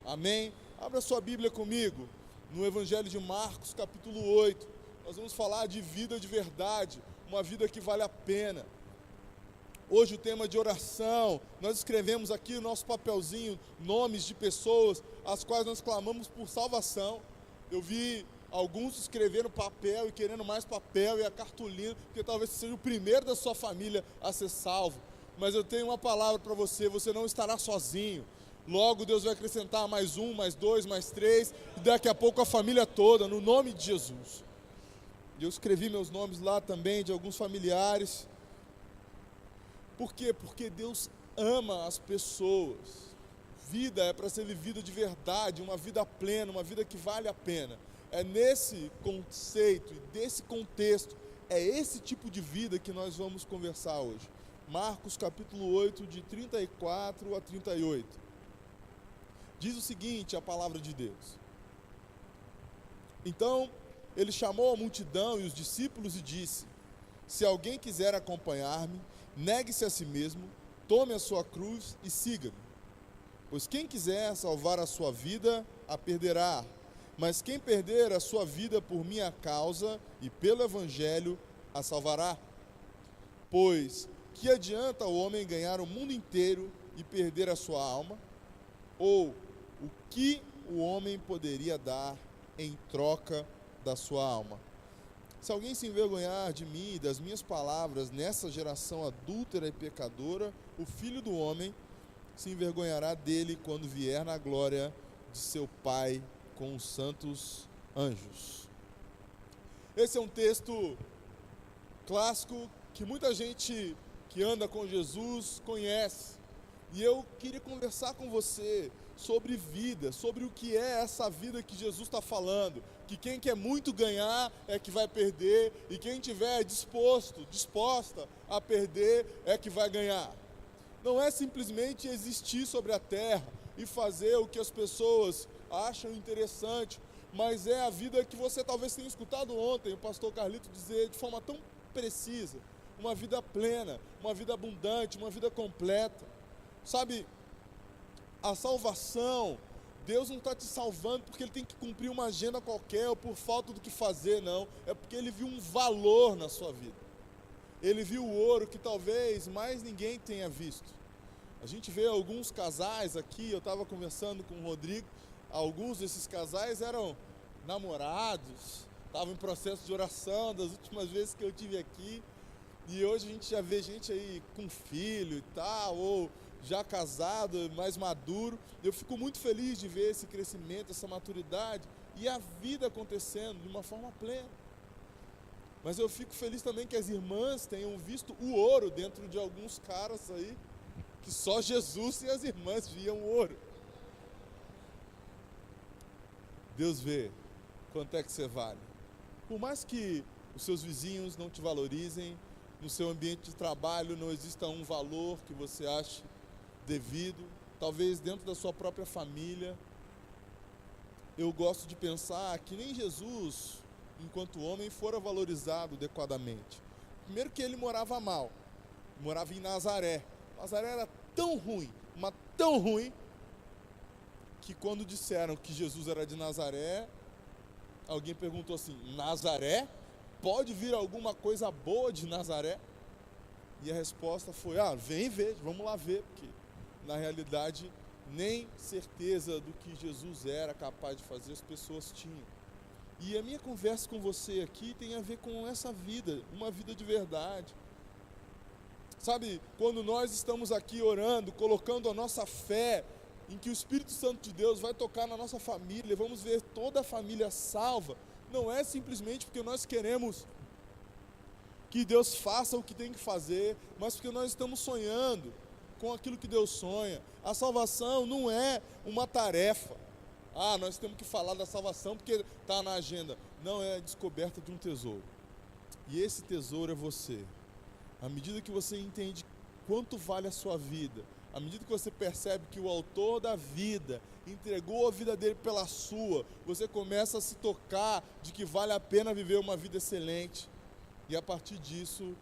Amém? Abra sua Bíblia comigo, no Evangelho de Marcos, capítulo 8. Nós vamos falar de vida de verdade, uma vida que vale a pena. Hoje o tema de oração, nós escrevemos aqui no nosso papelzinho nomes de pessoas as quais nós clamamos por salvação. Eu vi alguns escrevendo papel e querendo mais papel e a cartolina, porque talvez você seja o primeiro da sua família a ser salvo. Mas eu tenho uma palavra para você, você não estará sozinho. Logo Deus vai acrescentar mais um, mais dois, mais três, e daqui a pouco a família toda, no nome de Jesus. E eu escrevi meus nomes lá também, de alguns familiares. Por quê? Porque Deus ama as pessoas. Vida é para ser vivida de verdade, uma vida plena, uma vida que vale a pena. É nesse conceito e desse contexto, é esse tipo de vida que nós vamos conversar hoje. Marcos capítulo 8, de 34 a 38. Diz o seguinte, a palavra de Deus. Então, ele chamou a multidão e os discípulos e disse: se alguém quiser acompanhar-me, negue-se a si mesmo, tome a sua cruz e siga-me. Pois quem quiser salvar a sua vida, a perderá. Mas quem perder a sua vida por minha causa e pelo Evangelho, a salvará. Pois que adianta o homem ganhar o mundo inteiro e perder a sua alma? Ou o que o homem poderia dar em troca da sua alma? Se alguém se envergonhar de mim e das minhas palavras nessa geração adúltera e pecadora, o Filho do Homem se envergonhará dele quando vier na glória de seu Pai com os santos anjos. Esse é um texto clássico que muita gente que anda com Jesus conhece. E eu queria conversar com você sobre vida, sobre o que é essa vida que Jesus está falando. Que quem quer muito ganhar é que vai perder, e quem estiver disposta a perder é que vai ganhar. Não é simplesmente existir sobre a terra e fazer o que as pessoas acham interessante, mas é a vida que você talvez tenha escutado ontem o pastor Carlito dizer de forma tão precisa. Uma vida plena, uma vida abundante, uma vida completa. Sabe, a salvação, Deus não está te salvando porque Ele tem que cumprir uma agenda qualquer ou por falta do que fazer, não. É porque Ele viu um valor na sua vida. Ele viu o ouro que talvez mais ninguém tenha visto. A gente vê alguns casais aqui, eu estava conversando com o Rodrigo, alguns desses casais eram namorados, estavam em processo de oração das últimas vezes que eu tive aqui. E hoje a gente já vê gente aí com filho e tal, ou já casado, mais maduro. Eu fico muito feliz de ver esse crescimento, essa maturidade e a vida acontecendo de uma forma plena. Mas eu fico feliz também que as irmãs tenham visto o ouro dentro de alguns caras aí, que só Jesus e as irmãs viam o ouro. Deus vê quanto é que você vale. Por mais que os seus vizinhos não te valorizem, no seu ambiente de trabalho não exista um valor que você ache devido, talvez dentro da sua própria família. Eu gosto de pensar que nem Jesus, enquanto homem, fora valorizado adequadamente. Primeiro que ele morava mal, morava em Nazaré. Nazaré era tão ruim, mas tão ruim, que quando disseram que Jesus era de Nazaré, alguém perguntou assim: Nazaré? Pode vir alguma coisa boa de Nazaré? E a resposta foi: vem ver, vamos lá ver, porque na realidade nem certeza do que Jesus era capaz de fazer as pessoas tinham. E a minha conversa com você aqui tem a ver com essa vida, uma vida de verdade. Sabe, quando nós estamos aqui orando, colocando a nossa fé em que o Espírito Santo de Deus vai tocar na nossa família, vamos ver toda a família salva, não é simplesmente porque nós queremos que Deus faça o que tem que fazer, mas porque nós estamos sonhando com aquilo que Deus sonha. A salvação não é uma tarefa. Nós temos que falar da salvação porque está na agenda. Não, é a descoberta de um tesouro. E esse tesouro é você. À medida que você entende quanto vale a sua vida, à medida que você percebe que o autor da vida entregou a vida dele pela sua, você começa a se tocar de que vale a pena viver uma vida excelente. E a partir disso,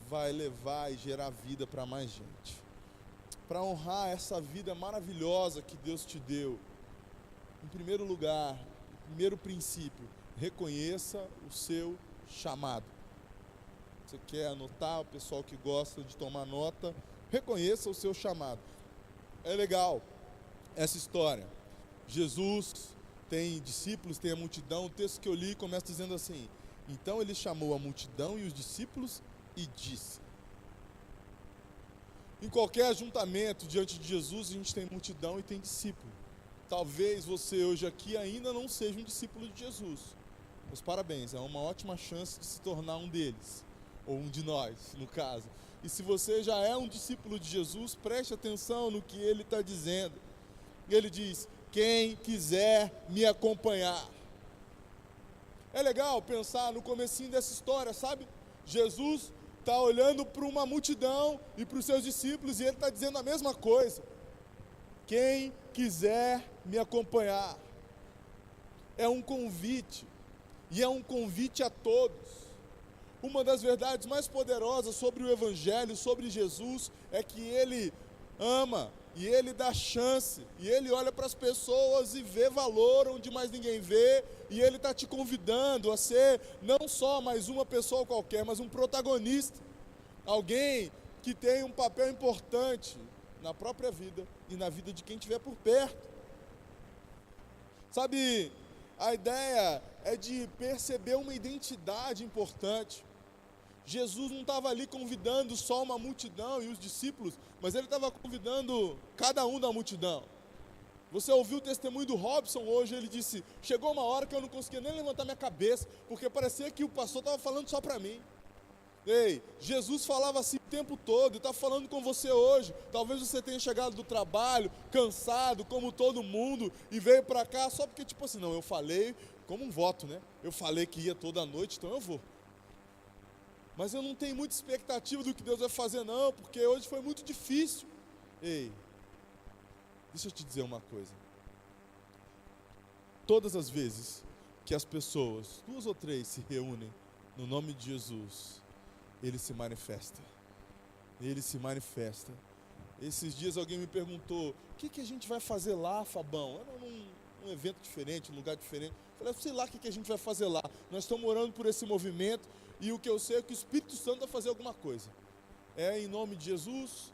vai levar e gerar vida para mais gente. para honrar essa vida maravilhosa que Deus te deu. Em primeiro lugar, primeiro princípio, reconheça o seu chamado. Você quer anotar, o pessoal que gosta de tomar nota, reconheça o seu chamado. É legal essa história. Jesus tem discípulos, tem a multidão. O texto que eu li começa dizendo assim: então ele chamou a multidão e os discípulos e disse. Em qualquer ajuntamento diante de Jesus, a gente tem multidão e tem discípulo. Talvez você hoje aqui ainda não seja um discípulo de Jesus. Mas parabéns, é uma ótima chance de se tornar um deles. Ou um de nós, no caso. E se você já é um discípulo de Jesus, preste atenção no que ele está dizendo. Ele diz: quem quiser me acompanhar. É legal pensar no comecinho dessa história, sabe? Jesus está olhando para uma multidão e para os seus discípulos e ele está dizendo a mesma coisa. Quem quiser me acompanhar. É um convite. E é um convite a todos. Uma das verdades mais poderosas sobre o Evangelho, sobre Jesus, é que ele ama e ele dá chance. E ele olha para as pessoas e vê valor onde mais ninguém vê. E ele está te convidando a ser não só mais uma pessoa qualquer, mas um protagonista. Alguém que tem um papel importante na própria vida e na vida de quem estiver por perto. Sabe, a ideia é de perceber uma identidade importante. Jesus não estava ali convidando só uma multidão e os discípulos, mas ele estava convidando cada um da multidão. Você ouviu o testemunho do Robson hoje, ele disse: chegou uma hora que eu não conseguia nem levantar minha cabeça, porque parecia que o pastor estava falando só para mim. Ei, Jesus falava assim o tempo todo, está falando com você hoje. Talvez você tenha chegado do trabalho, cansado, como todo mundo, e veio para cá só porque, tipo assim, não, eu falei como um voto, né? Eu falei que ia toda noite, então eu vou. Mas eu não tenho muita expectativa do que Deus vai fazer, não, porque hoje foi muito difícil. Ei, deixa eu te dizer uma coisa. Todas as vezes que as pessoas, 2 ou 3, se reúnem no nome de Jesus, ele se manifesta. Ele se manifesta. Esses dias alguém me perguntou: o que a gente vai fazer lá, Fabão? Era num evento diferente, um lugar diferente. Eu falei: sei lá o que a gente vai fazer lá. Nós estamos orando por esse movimento e o que eu sei é que o Espírito Santo vai fazer alguma coisa. É em nome de Jesus,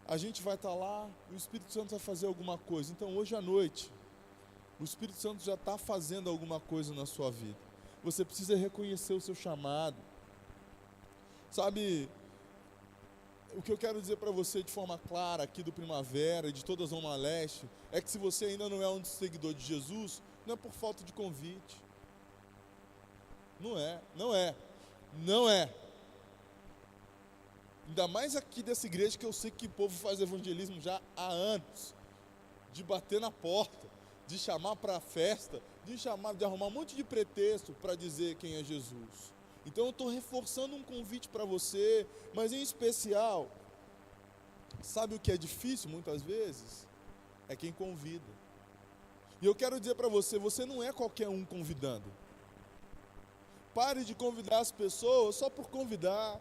a gente vai estar lá e o Espírito Santo vai fazer alguma coisa. Então hoje à noite, o Espírito Santo já está fazendo alguma coisa na sua vida. Você precisa reconhecer o seu chamado. Sabe, o que eu quero dizer para você de forma clara aqui do Primavera e de toda a Zona Leste é que se você ainda não é um seguidor de Jesus, não é por falta de convite. Não é. Ainda mais aqui dessa igreja que eu sei que o povo faz evangelismo já há anos. De bater na porta, de chamar para a festa, de arrumar um monte de pretexto para dizer quem é Jesus. Então eu estou reforçando um convite para você, mas em especial, sabe o que é difícil muitas vezes? É quem convida. E eu quero dizer para você, você não é qualquer um convidando. Pare de convidar as pessoas só por convidar.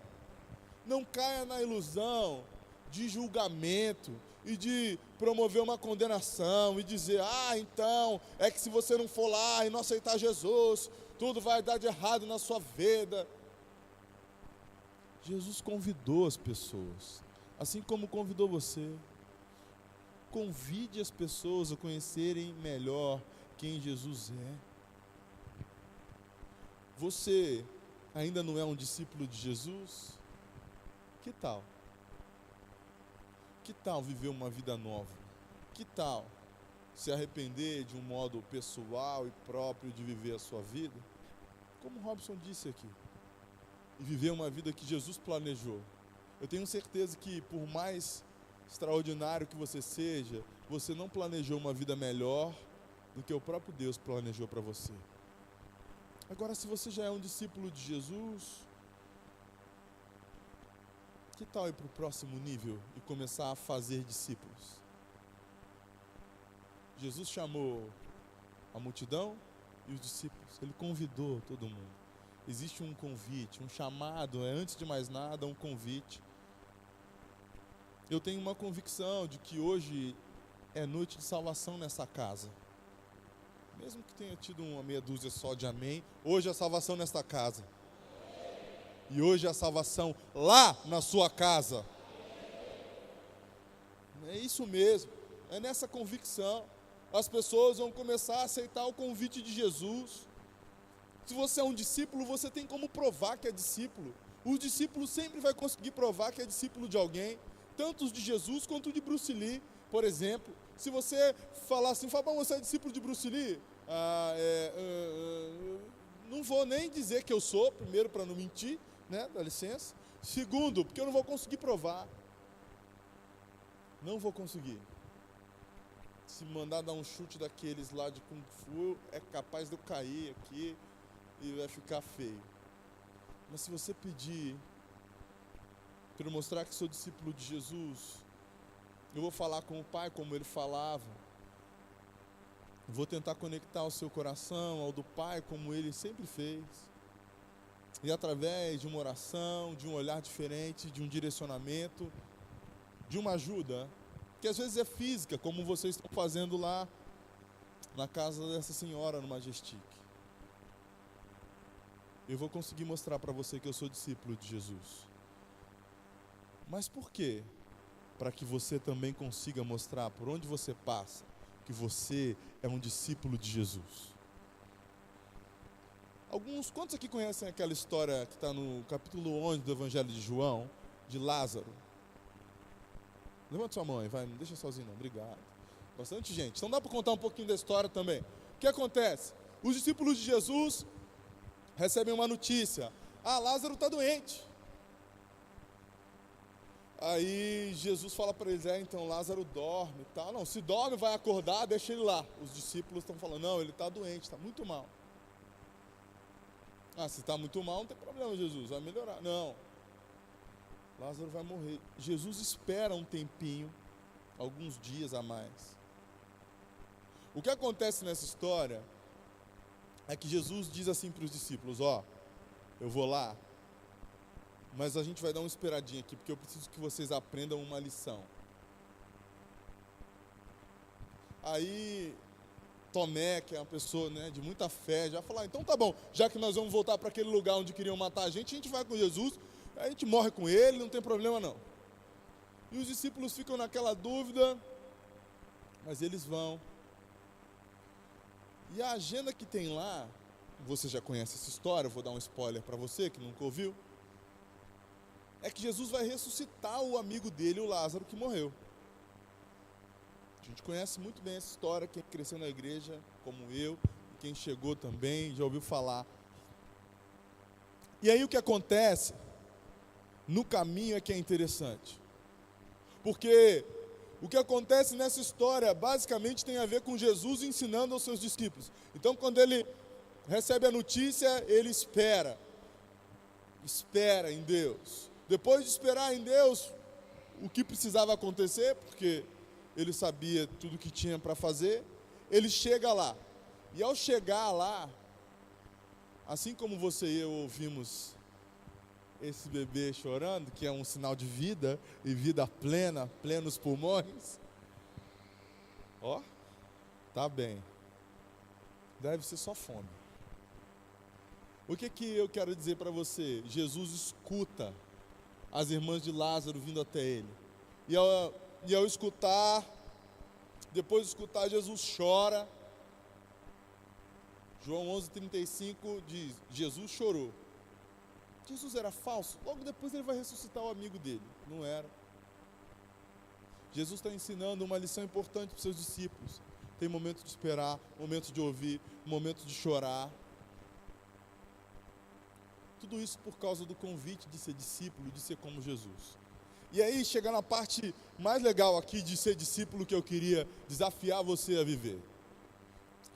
Não caia na ilusão de julgamento e de promover uma condenação e dizer: então, é que se você não for lá e não aceitar Jesus, tudo vai dar de errado na sua vida. Jesus convidou as pessoas, assim como convidou você. Convide as pessoas a conhecerem melhor quem Jesus é. Você ainda não é um discípulo de Jesus? Que tal? Que tal viver uma vida nova? Que tal se arrepender de um modo pessoal e próprio de viver a sua vida? Como o Robson disse aqui. E viver uma vida que Jesus planejou. Eu tenho certeza que por mais extraordinário que você seja, você não planejou uma vida melhor do que o próprio Deus planejou para você. Agora, se você já é um discípulo de Jesus, que tal ir para o próximo nível e começar a fazer discípulos? Jesus chamou a multidão e os discípulos. Ele convidou todo mundo. Existe um convite, um chamado, antes de mais nada, um convite. Eu tenho uma convicção de que hoje é noite de salvação nessa casa. Mesmo que tenha tido uma meia dúzia só de amém, hoje é a salvação nesta casa. E hoje é a salvação lá na sua casa. É isso mesmo, é nessa convicção. As pessoas vão começar a aceitar o convite de Jesus. Se você é um discípulo, você tem como provar que é discípulo. O discípulo sempre vai conseguir provar que é discípulo de alguém, tanto os de Jesus quanto de Bruce Lee, por exemplo. Se você falar assim, Fabão, você é discípulo de Bruce Lee? Não vou nem dizer que eu sou, primeiro para não mentir, né? Dá licença. Segundo, porque eu não vou conseguir provar. Não vou conseguir. Se mandar dar um chute daqueles lá de Kung Fu, é capaz de eu cair aqui e vai ficar feio. Mas se você pedir para eu mostrar que sou discípulo de Jesus, eu vou falar com o Pai como Ele falava. Vou tentar conectar o seu coração ao do Pai como Ele sempre fez. E através de uma oração, de um olhar diferente, de um direcionamento, de uma ajuda, que às vezes é física, como vocês estão fazendo lá na casa dessa senhora no Majestic. Eu vou conseguir mostrar para você que eu sou discípulo de Jesus. Mas por quê? Para que você também consiga mostrar por onde você passa que você é um discípulo de Jesus. Quantos aqui conhecem aquela história que está no capítulo 11 do Evangelho de João, de Lázaro? Levanta sua mão aí, vai, não deixa sozinho não, obrigado. Bastante gente, então dá para contar um pouquinho da história também. O que acontece? Os discípulos de Jesus recebem uma notícia: Lázaro está doente. Aí Jesus fala para eles, então Lázaro dorme e tal. Não, se dorme, vai acordar, deixa ele lá. Os discípulos estão falando, não, ele está doente, está muito mal. Se está muito mal, não tem problema, Jesus, vai melhorar. Não, Lázaro vai morrer. Jesus espera um tempinho, alguns dias a mais. O que acontece nessa história é que Jesus diz assim para os discípulos, eu vou lá, mas a gente vai dar uma esperadinha aqui, porque eu preciso que vocês aprendam uma lição. Aí Tomé, que é uma pessoa, de muita fé, já falou, então tá bom, já que nós vamos voltar para aquele lugar onde queriam matar a gente vai com Jesus, a gente morre com ele, não tem problema não. E os discípulos ficam naquela dúvida, mas eles vão. E a agenda que tem lá, você já conhece essa história, eu vou dar um spoiler para você que nunca ouviu, é que Jesus vai ressuscitar o amigo dele, o Lázaro, que morreu. A gente conhece muito bem essa história, quem cresceu na igreja, como eu, quem chegou também, já ouviu falar. E aí o que acontece no caminho é que é interessante. Porque o que acontece nessa história basicamente tem a ver com Jesus ensinando aos seus discípulos. Então quando ele recebe a notícia, ele espera em Deus. Depois de esperar em Deus o que precisava acontecer, porque ele sabia tudo o que tinha para fazer, ele chega lá. E ao chegar lá, assim como você e eu ouvimos esse bebê chorando, que é um sinal de vida, e vida plena, plenos pulmões, tá bem. Deve ser só fome. O que eu quero dizer para você? Jesus escuta as irmãs de Lázaro vindo até ele. E ao escutar, depois de escutar, Jesus chora. João 11:35 diz, Jesus chorou. Jesus era falso? Logo depois ele vai ressuscitar o amigo dele. Não era. Jesus está ensinando uma lição importante para os seus discípulos. Tem momento de esperar, momento de ouvir, momento de chorar. Tudo isso por causa do convite de ser discípulo, de ser como Jesus. E aí chega na parte mais legal aqui de ser discípulo que eu queria desafiar você a viver.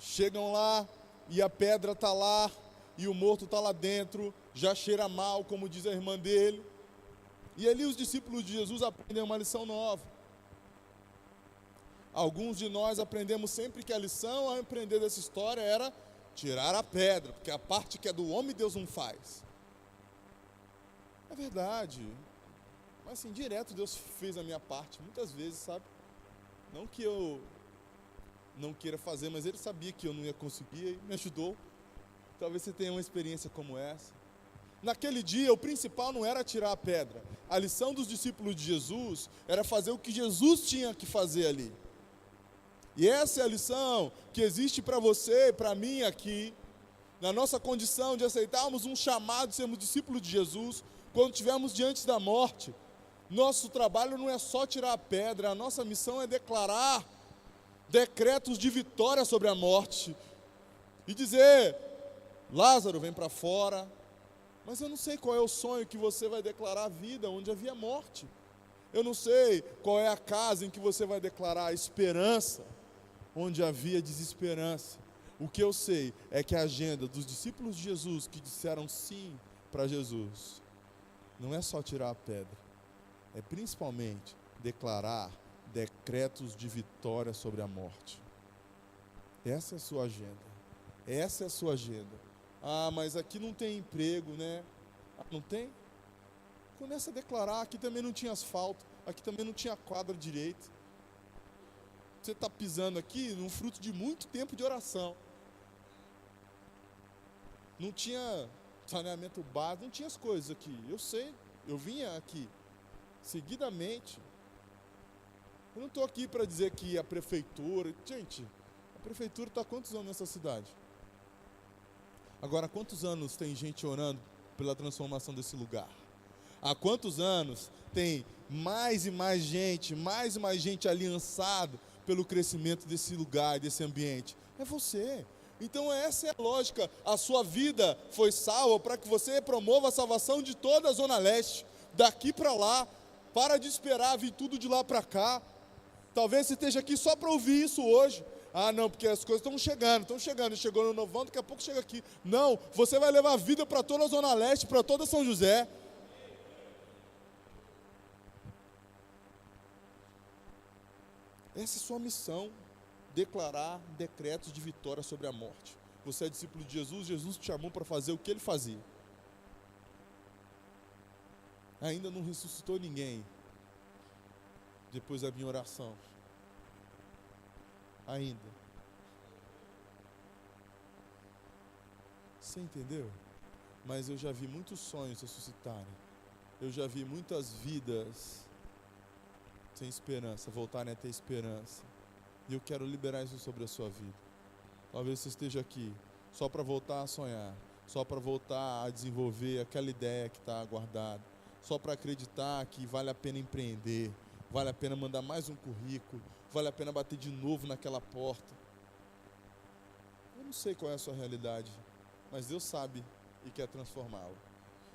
Chegam lá e a pedra está lá e o morto está lá dentro, já cheira mal, como diz a irmã dele. E ali os discípulos de Jesus aprendem uma lição nova. Alguns de nós aprendemos sempre que a lição a aprender dessa história era tirar a pedra, porque a parte que é do homem Deus não faz. É verdade. Mas assim, direto Deus fez a minha parte, muitas vezes, sabe? Não que eu não queira fazer, mas Ele sabia que eu não ia conseguir e me ajudou. Talvez você tenha uma experiência como essa. Naquele dia, o principal não era tirar a pedra. A lição dos discípulos de Jesus era fazer o que Jesus tinha que fazer ali. E essa é a lição que existe para você e para mim aqui, na nossa condição de aceitarmos um chamado de sermos discípulos de Jesus, quando estivermos diante da morte. Nosso trabalho não é só tirar a pedra, a nossa missão é declarar decretos de vitória sobre a morte e dizer: Lázaro, vem para fora. Mas eu não sei qual é o sonho que você vai declarar a vida onde havia morte. Eu não sei qual é a casa em que você vai declarar a esperança onde havia desesperança. O que eu sei é que a agenda dos discípulos de Jesus que disseram sim para Jesus não é só tirar a pedra, é principalmente declarar decretos de vitória sobre a morte. Essa é a sua agenda. Essa é a sua agenda. Ah, mas aqui não tem emprego, né? Ah, não tem? Começa a declarar, aqui também não tinha asfalto, aqui também não tinha quadra direito. Você está pisando aqui num fruto de muito tempo de oração. Não tinha saneamento básico, não tinha as coisas aqui. Eu sei, eu vinha aqui seguidamente. Eu não estou aqui para dizer que a prefeitura... Gente, a prefeitura está há quantos anos nessa cidade? Agora, há quantos anos tem gente orando pela transformação desse lugar? Há quantos anos tem mais e mais gente aliançado pelo crescimento desse lugar, desse ambiente? É você. Então essa é a lógica. A sua vida foi salva para que você promova a salvação de toda a Zona Leste, daqui para lá. Para de esperar vir tudo de lá para cá. Talvez você esteja aqui só para ouvir isso hoje. Ah, não, porque as coisas estão chegando, chegou no Novão, daqui a pouco chega aqui. Não, você vai levar vida para toda a Zona Leste, para toda São José. Essa é a sua missão, declarar decretos de vitória sobre a morte. Você é discípulo de Jesus, Jesus te chamou para fazer o que Ele fazia. Ainda não ressuscitou ninguém depois da minha oração. Ainda. Você entendeu? Mas eu já vi muitos sonhos ressuscitarem. Eu já vi muitas vidas sem esperança voltarem a ter esperança. E eu quero liberar isso sobre a sua vida. Talvez você esteja aqui só para voltar a sonhar, só para voltar a desenvolver aquela ideia que está guardada, só para acreditar que vale a pena empreender, vale a pena mandar mais um currículo, vale a pena bater de novo naquela porta. Eu não sei qual é a sua realidade, mas Deus sabe e quer transformá-la.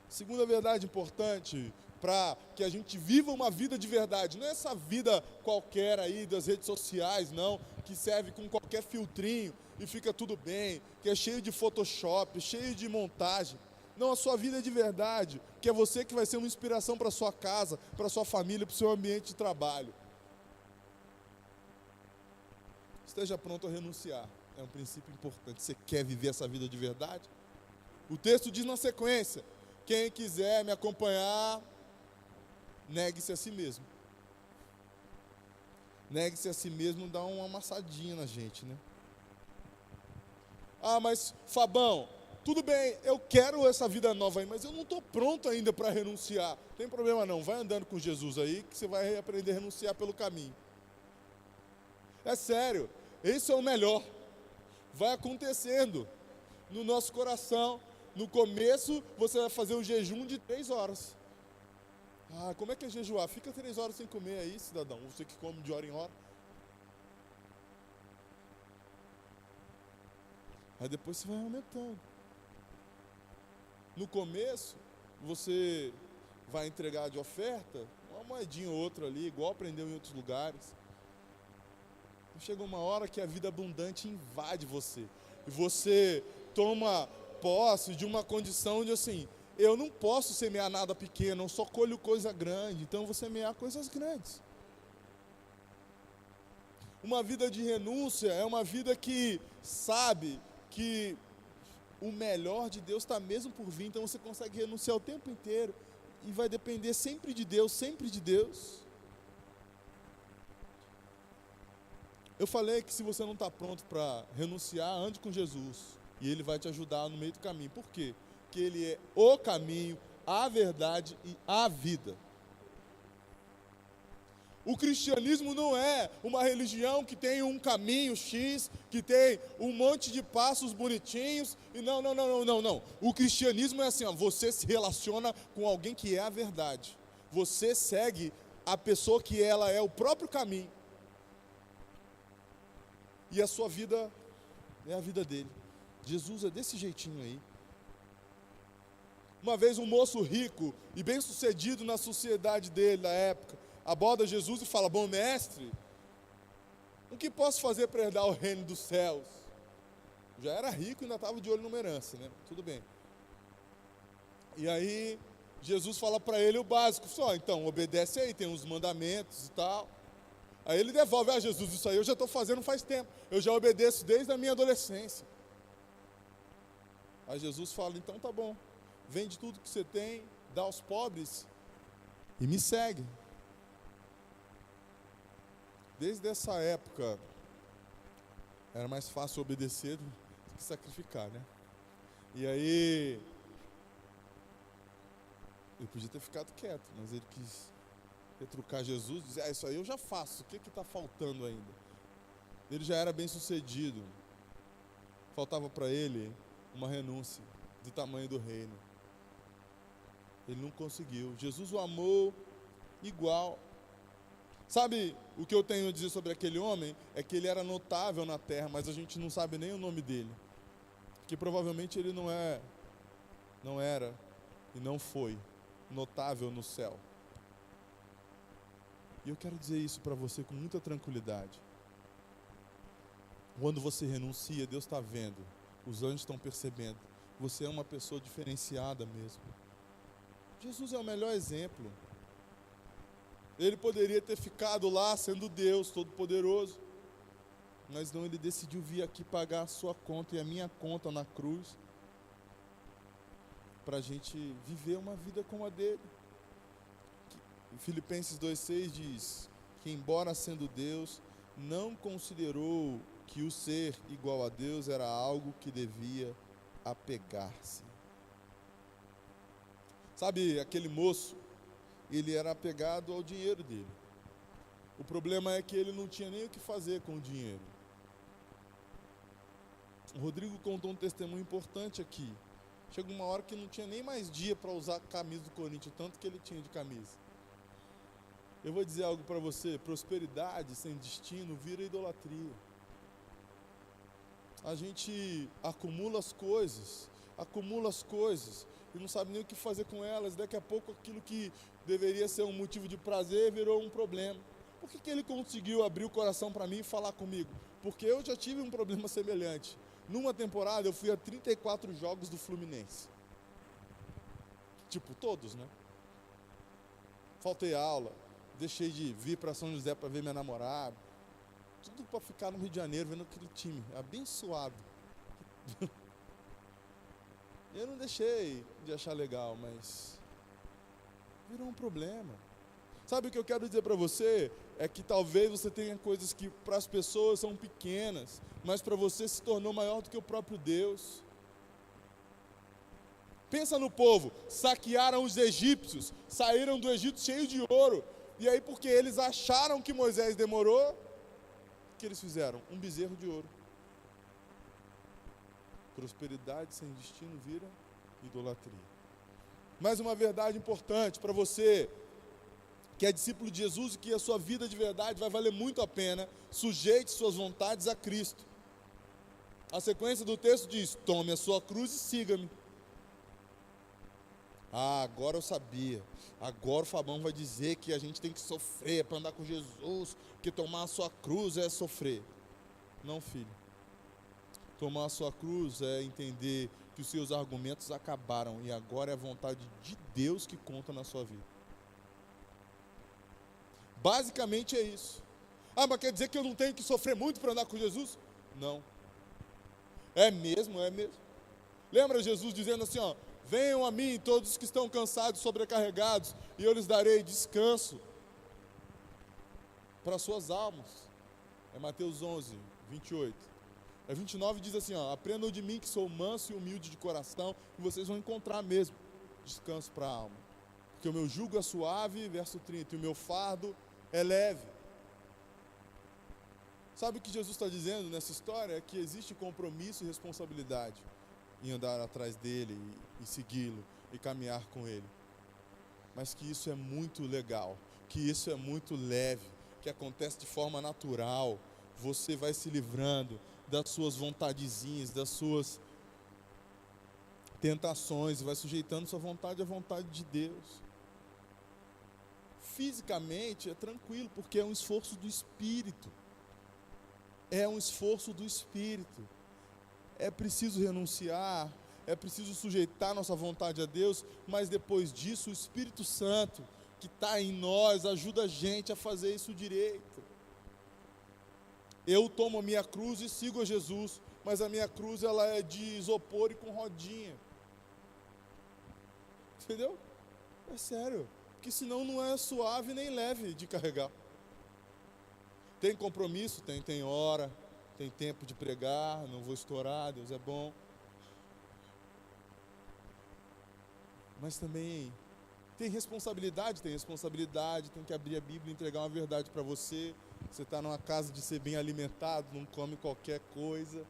Segunda verdade importante para que a gente viva uma vida de verdade, não é essa vida qualquer aí das redes sociais, não, que serve com qualquer filtrinho e fica tudo bem, que é cheio de Photoshop, cheio de montagem. Não, a sua vida é de verdade, que é você que vai ser uma inspiração para a sua casa, para a sua família, para o seu ambiente de trabalho. Esteja pronto a renunciar, é um princípio importante. Você quer viver essa vida de verdade? O texto diz na sequência: quem quiser me acompanhar, negue-se a si mesmo. Negue-se a si mesmo dá uma amassadinha na gente, né? Ah, mas Fabão, tudo bem, eu quero essa vida nova aí, mas eu não estou pronto ainda para renunciar. Não tem problema não, vai andando com Jesus aí que você vai aprender a renunciar pelo caminho. É sério, esse é o melhor. Vai acontecendo no nosso coração. No começo, você vai fazer um jejum de 3 horas. Ah, como é que é jejuar? Fica 3 horas sem comer aí, cidadão. Você que come de hora em hora. Aí depois você vai aumentando. No começo, você vai entregar de oferta uma moedinha ou outra ali, igual aprendeu em outros lugares. Chega uma hora que a vida abundante invade você. E você toma posse de uma condição de assim, eu não posso semear nada pequeno, eu só colho coisa grande, então eu vou semear coisas grandes. Uma vida de renúncia é uma vida que sabe que o melhor de Deus está mesmo por vir, então você consegue renunciar o tempo inteiro e vai depender sempre de Deus, sempre de Deus. Eu falei que se você não está pronto para renunciar, ande com Jesus. E Ele vai te ajudar no meio do caminho. Por quê? Porque Ele é o caminho, a verdade e a vida. O cristianismo não é uma religião que tem um caminho X, que tem um monte de passos bonitinhos. E não. O cristianismo é assim, ó, você se relaciona com alguém que é a verdade. Você segue a pessoa que ela é o próprio caminho. E a sua vida é a vida dele. Jesus é desse jeitinho aí. Uma vez um moço rico e bem sucedido na sociedade dele, na época, aborda Jesus e fala: bom mestre, o que posso fazer para herdar o reino dos céus? Já era rico e ainda estava de olho numa herança, né? Tudo bem. E aí Jesus fala para ele o básico, só, então obedece aí, tem uns mandamentos e tal. Aí ele devolve: ah, Jesus, isso aí eu já estou fazendo faz tempo, eu já obedeço desde a minha adolescência. Aí Jesus fala: então tá bom, vende tudo que você tem, dá aos pobres e me segue. Desde essa época, era mais fácil obedecer do que sacrificar, né? E aí, ele podia ter ficado quieto, mas ele quis retrucar Jesus, dizer: ah, isso aí eu já faço, o que está faltando ainda? Ele já era bem sucedido, faltava para ele uma renúncia do tamanho do reino. Ele não conseguiu. Jesus o amou igual. Sabe o que eu tenho a dizer sobre aquele homem? É que ele era notável na terra, mas a gente não sabe nem o nome dele. Que provavelmente ele não era e não foi notável no céu. E eu quero dizer isso para você com muita tranquilidade. Quando você renuncia, Deus está vendo, os anjos estão percebendo. Você é uma pessoa diferenciada mesmo. Jesus é o melhor exemplo. Ele poderia ter ficado lá sendo Deus Todo-Poderoso, mas não, ele decidiu vir aqui pagar a sua conta e a minha conta na cruz, para a gente viver uma vida como a dele. Em Filipenses 2,6 diz que, embora sendo Deus, não considerou que o ser igual a Deus era algo que devia apegar-se. Sabe, aquele moço, ele era apegado ao dinheiro dele. O problema é que ele não tinha nem o que fazer com o dinheiro. O Rodrigo contou um testemunho importante aqui. Chegou uma hora que não tinha nem mais dia para usar a camisa do Corinthians, tanto que ele tinha de camisa. Eu vou dizer algo para você: prosperidade sem destino vira idolatria. A gente acumula as coisas e não sabe nem o que fazer com elas. Daqui a pouco aquilo que deveria ser um motivo de prazer virou um problema. Por que ele conseguiu abrir o coração para mim e falar comigo? Porque eu já tive um problema semelhante. Numa temporada eu fui a 34 jogos do Fluminense. Tipo, todos, né? Faltei aula, deixei de vir para São José para ver minha namorada. Tudo para ficar no Rio de Janeiro vendo aquele time abençoado. Eu não deixei de achar legal, mas virou um problema. Sabe o que eu quero dizer para você? É que talvez você tenha coisas que para as pessoas são pequenas, mas para você se tornou maior do que o próprio Deus. Pensa no povo: saquearam os egípcios, saíram do Egito cheios de ouro, e aí porque eles acharam que Moisés demorou, o que eles fizeram? Um bezerro de ouro. Prosperidade sem destino vira idolatria. Mais uma verdade importante para você que é discípulo de Jesus e que a sua vida de verdade vai valer muito a pena: sujeite suas vontades a Cristo. A sequência do texto diz: tome a sua cruz e siga-me. Ah, agora eu sabia. Agora o Fabão vai dizer que a gente tem que sofrer para andar com Jesus, que tomar a sua cruz é sofrer. Não, filho. Tomar a sua cruz é entender que os seus argumentos acabaram e agora é a vontade de Deus que conta na sua vida. Basicamente é isso. Ah, mas quer dizer que eu não tenho que sofrer muito para andar com Jesus? Não. É mesmo. Lembra Jesus dizendo assim, ó: venham a mim todos os que estão cansados e sobrecarregados, e eu lhes darei descanso para suas almas. É Mateus 11, 28. 29 diz assim, aprendam de mim que sou manso e humilde de coração, e vocês vão encontrar mesmo descanso para a alma. Porque o meu jugo é suave, verso 30, e o meu fardo é leve. Sabe o que Jesus está dizendo nessa história? É que existe compromisso e responsabilidade em andar atrás dele e segui-lo e caminhar com ele. Mas que isso é muito legal, que isso é muito leve, que acontece de forma natural. Você vai se livrando das suas vontadezinhas, das suas tentações, vai sujeitando sua vontade à vontade de Deus. Fisicamente é tranquilo, porque é um esforço do Espírito. É um esforço do Espírito. É preciso renunciar, é preciso sujeitar nossa vontade a Deus, mas depois disso o Espírito Santo que está em nós ajuda a gente a fazer isso direito. Eu tomo a minha cruz e sigo a Jesus, mas a minha cruz ela é de isopor e com rodinha. Entendeu? É sério, porque senão não é suave nem leve de carregar. Tem compromisso? Tem hora, tem tempo de pregar, não vou estourar, Deus é bom. Mas também tem responsabilidade, tem que abrir a Bíblia e entregar uma verdade para você. Você está numa casa de ser bem alimentado, não come qualquer coisa.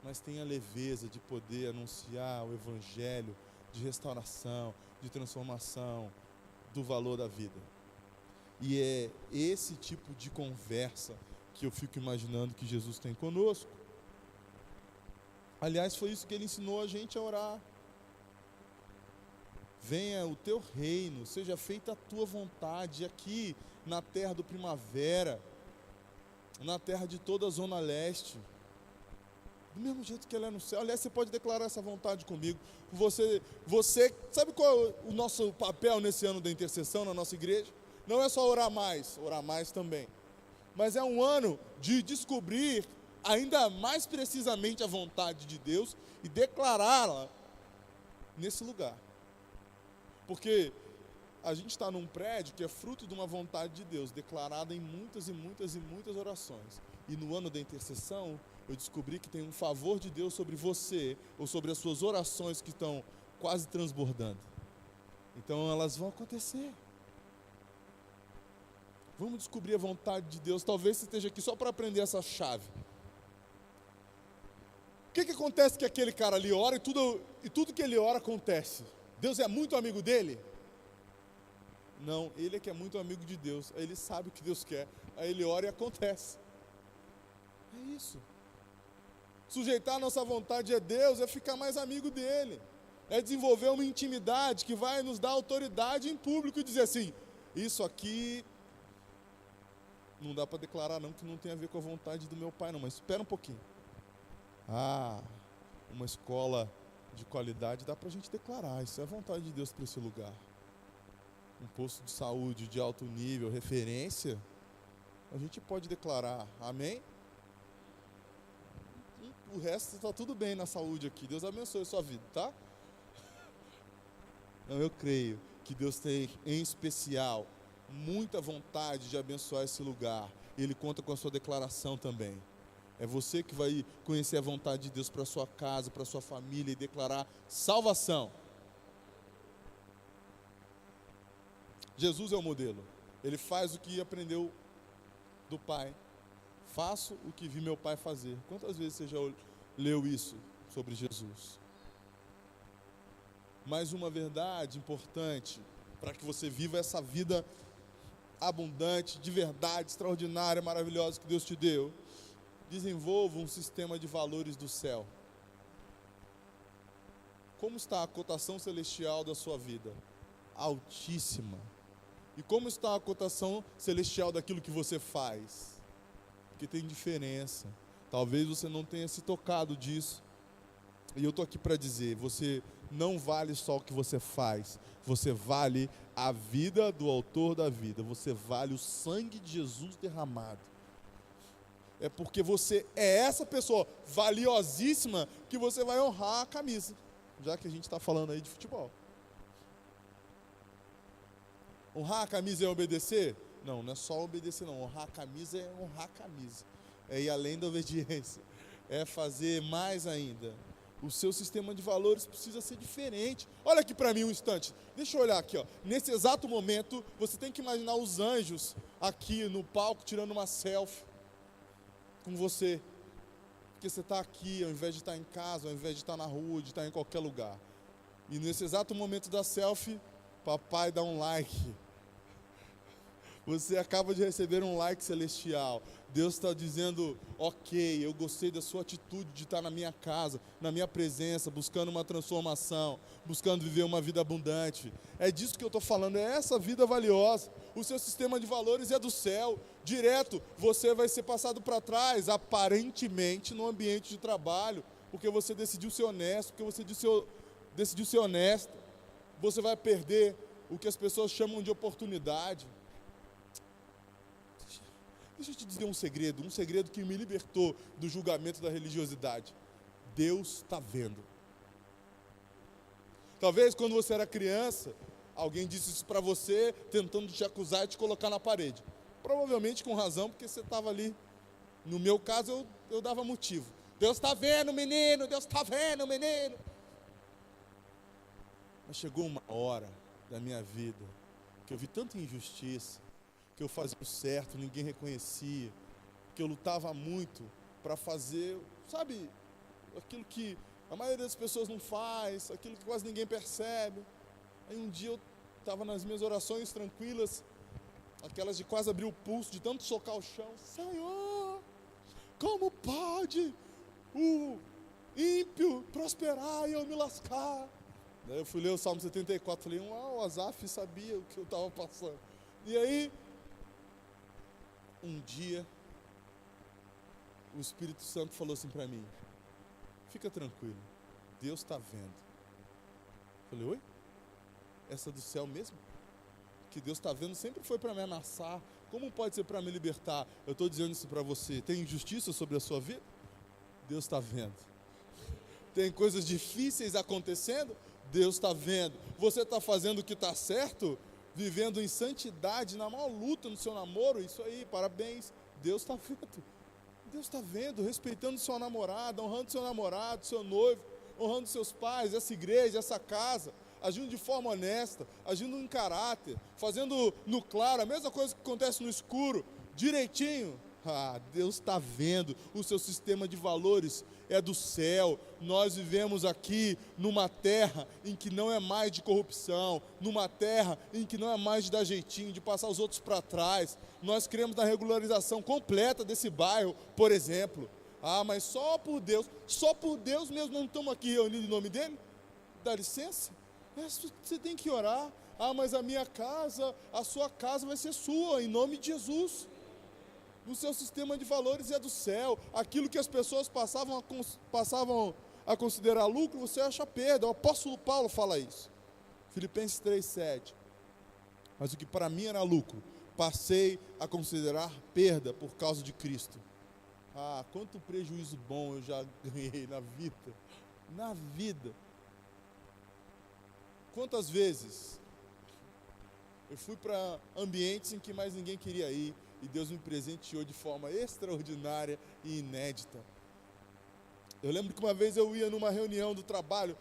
Mas tem a leveza de poder anunciar o Evangelho de restauração, de transformação, do valor da vida. E é esse tipo de conversa que eu fico imaginando que Jesus tem conosco. Aliás, foi isso que ele ensinou a gente a orar. Venha o teu reino, seja feita a tua vontade aqui na terra do Primavera, na terra de toda a Zona Leste, do mesmo jeito que ela é no céu. Aliás, você pode declarar essa vontade comigo. Você sabe qual é o nosso papel nesse ano da intercessão na nossa igreja? Não é só orar mais também, mas é um ano de descobrir ainda mais precisamente a vontade de Deus e declará-la nesse lugar. Porque a gente está num prédio que é fruto de uma vontade de Deus, declarada em muitas e muitas e muitas orações. E no ano da intercessão, eu descobri que tem um favor de Deus sobre você, ou sobre as suas orações que estão quase transbordando. Então elas vão acontecer. Vamos descobrir a vontade de Deus. Talvez você esteja aqui só para aprender essa chave. O que acontece que aquele cara ali ora e tudo que ele ora acontece? Deus é muito amigo dele? Não, ele é que é muito amigo de Deus. Aí ele sabe o que Deus quer. Aí ele ora e acontece. É isso. Sujeitar a nossa vontade a Deus é ficar mais amigo dele. É desenvolver uma intimidade que vai nos dar autoridade em público e dizer assim, isso aqui não dá para declarar não, que não tem a ver com a vontade do meu pai não, mas espera um pouquinho. Uma escola de qualidade dá para a gente declarar, isso é a vontade de Deus para esse lugar. Um posto de saúde de alto nível, referência, a gente pode declarar, amém? O resto está tudo bem na saúde aqui, Deus abençoe a sua vida, tá? Não, eu creio que Deus tem, em especial, muita vontade de abençoar esse lugar. Ele conta com a sua declaração também. É você que vai conhecer a vontade de Deus para a sua casa, para a sua família e declarar salvação. Jesus é o modelo. Ele faz o que aprendeu do Pai. Faço o que vi meu Pai fazer. Quantas vezes você já leu isso sobre Jesus? Mais uma verdade importante para que você viva essa vida abundante, de verdade, extraordinária, maravilhosa que Deus te deu. Desenvolva um sistema de valores do céu. Como está a cotação celestial da sua vida? Altíssima. E como está a cotação celestial daquilo que você faz? Porque tem diferença. Talvez você não tenha se tocado disso. E eu estou aqui para dizer, você não vale só o que você faz. Você vale a vida do autor da vida. Você vale o sangue de Jesus derramado. É porque você é essa pessoa valiosíssima que você vai honrar a camisa. Já que a gente está falando aí de futebol. Honrar a camisa é obedecer? Não, não é só obedecer não. Honrar a camisa é honrar a camisa. É ir além da obediência. É fazer mais ainda. O seu sistema de valores precisa ser diferente. Olha aqui para mim um instante. Deixa eu olhar aqui, ó. Nesse exato momento, você tem que imaginar os anjos aqui no palco tirando uma selfie com você. Porque você está aqui, ao invés de estar em casa, ao invés de estar na rua, de estar em qualquer lugar. E nesse exato momento da selfie, papai dá um like. Você acaba de receber um like celestial. Deus está dizendo, ok, eu gostei da sua atitude de estar na minha casa, na minha presença, buscando uma transformação, buscando viver uma vida abundante. É disso que eu estou falando, é essa vida valiosa. O seu sistema de valores é do céu. Direto, você vai ser passado para trás, aparentemente, no ambiente de trabalho, porque você decidiu ser honesto, porque você decidiu ser honesto. Você vai perder o que as pessoas chamam de oportunidade. Deixa eu te dizer um segredo que me libertou do julgamento da religiosidade. Deus está vendo. Talvez quando você era criança, alguém disse isso para você, tentando te acusar e te colocar na parede. Provavelmente com razão, porque você estava ali. No meu caso, eu dava motivo. Deus está vendo, menino, Deus está vendo, menino. Mas chegou uma hora da minha vida que eu vi tanta injustiça, que eu fazia o certo, ninguém reconhecia, que eu lutava muito para fazer, sabe, aquilo que a maioria das pessoas não faz, aquilo que quase ninguém percebe. Aí um dia eu estava nas minhas orações tranquilas, aquelas de quase abrir o pulso, de tanto socar o chão. Senhor, como pode o ímpio prosperar e eu me lascar? Daí eu fui ler o Salmo 74, falei, o Asaf sabia o que eu estava passando. E aí, um dia, o Espírito Santo falou assim para mim, fica tranquilo, Deus está vendo. Eu falei, oi? Essa do céu mesmo? Que Deus está vendo sempre foi para me amassar. Como pode ser para me libertar? Eu estou dizendo isso para você. Tem injustiça sobre a sua vida? Deus está vendo. Tem coisas difíceis acontecendo? Deus está vendo. Você está fazendo o que está certo? Vivendo em santidade, na maior luta no seu namoro? Isso aí, parabéns. Deus está vendo. Deus está vendo, respeitando sua namorada, honrando seu namorado, seu noivo, honrando seus pais, essa igreja, essa casa, agindo de forma honesta, agindo em caráter, fazendo no claro, a mesma coisa que acontece no escuro, direitinho. Deus está vendo, o seu sistema de valores é do céu. Nós vivemos aqui numa terra em que não é mais de corrupção, numa terra em que não é mais de dar jeitinho, de passar os outros para trás. Nós cremos na regularização completa desse bairro, por exemplo. Mas só por Deus mesmo não estamos aqui reunidos em nome dele? Dá licença? Você tem que orar. Mas a minha casa, a sua casa vai ser sua, em nome de Jesus. O seu sistema de valores é do céu. Aquilo que as pessoas passavam a considerar lucro, você acha perda. O apóstolo Paulo fala isso. Filipenses 3,7. Mas o que para mim era lucro, passei a considerar perda por causa de Cristo. Quanto prejuízo bom eu já ganhei na vida. Na vida. Quantas vezes eu fui para ambientes em que mais ninguém queria ir, e Deus me presenteou de forma extraordinária e inédita. Eu lembro que uma vez eu ia numa reunião do trabalho,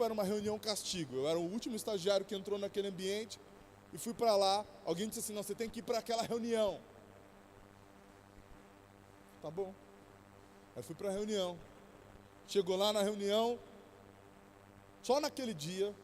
era uma reunião castigo. Eu era o último estagiário que entrou naquele ambiente, e fui para lá, alguém disse assim, não, você tem que ir para aquela reunião. Tá bom. Aí fui para a reunião. Chegou lá na reunião, só naquele dia,